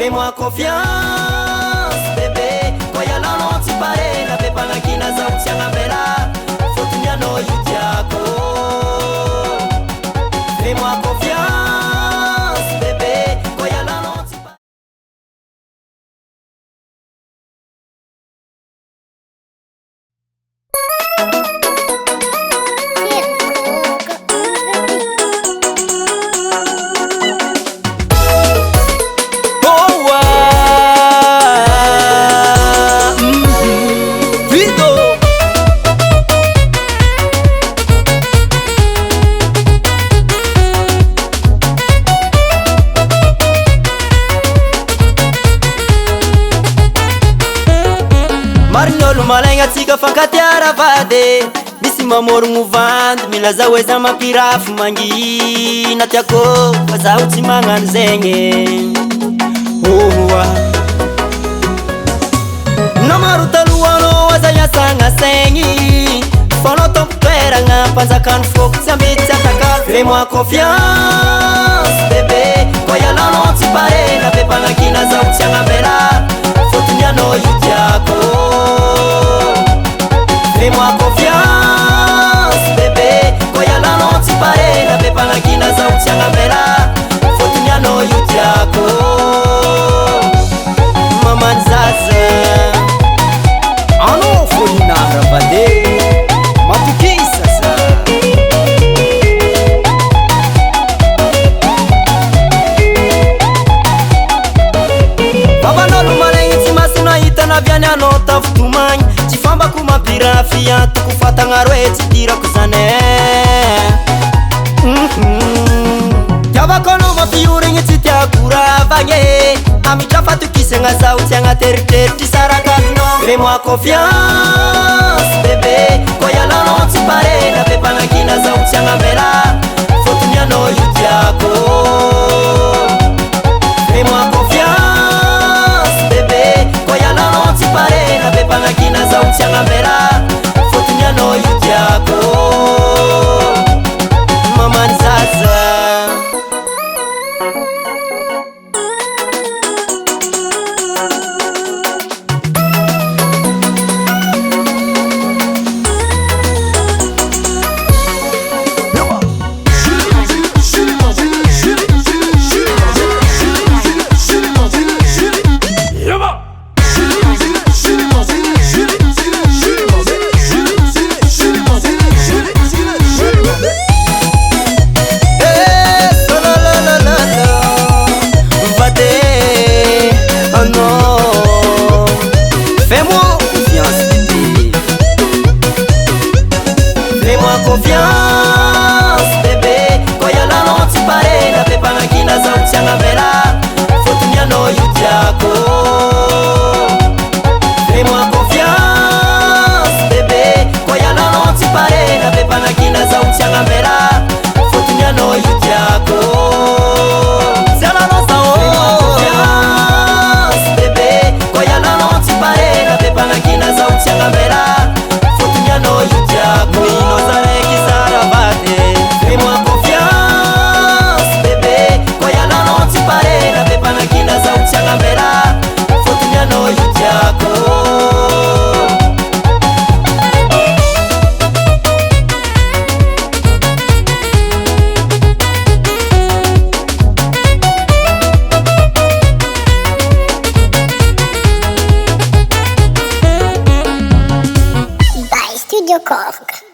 Fais-moi confiance, bébé. Kwa ya lano tipare na pepa na kina za utianga bela. Fotunya no yutiako. Fais-moi confiance, bébé. Kwa ya lano tipare. Marinolo malenga tsika fankatiara vade Misi mamoro muvando milaza weza mapirafu mangi Natiako waza uti manganu zenye Namaruta luwano waza yasanga sengi Fono tompera nga panza kanu foku Zambiti ataka Fais-moi confiance bébé Kwa ya lano tipare na pepa na kina za uti anga bela Fotunya no yutiako. Fais-moi confiance, bébé. Kwa ya lano tipare na pepa na kina za utianga bela. Fotunya no yutiako. Mama nzaza ano folina rabade matukisa sa Baba no lumalengi timasina itana vyanya no tafutumanya Chifamba kumapirafia tukufata ngarwe chidira kuzane Yabakono mafiuri ngititia kuravanye Amichafa tukisenga sauti anga teriteri tisarakano Fais-moi confiance bébé Kwa ya lano tipare na pepa na kina sauti anga bela Fotunya no yutiako Fais-moi confiance bébé Kwa ya lano tipare na pepa na kina za utianga bela Fotunya no yutiako Mama nzaza Confiance bébé Kwa ya lano tipare na pepa na kina za utianga bela Fotunya no yutiako Fais-moi confiance bébé Kwa ya lano tipare na pepa na kina za utianga bela Fotunya no yutiako Zela no sao Fais-moi confiance bébé Kwa ya lano tipare na pepa na kina za utianga bela Fotunya no yutiako Fais-moi confiance bébé Kwa ya lano tipare na pepa na kina za utianga bela Fotunya no yutiako By Studio Korg.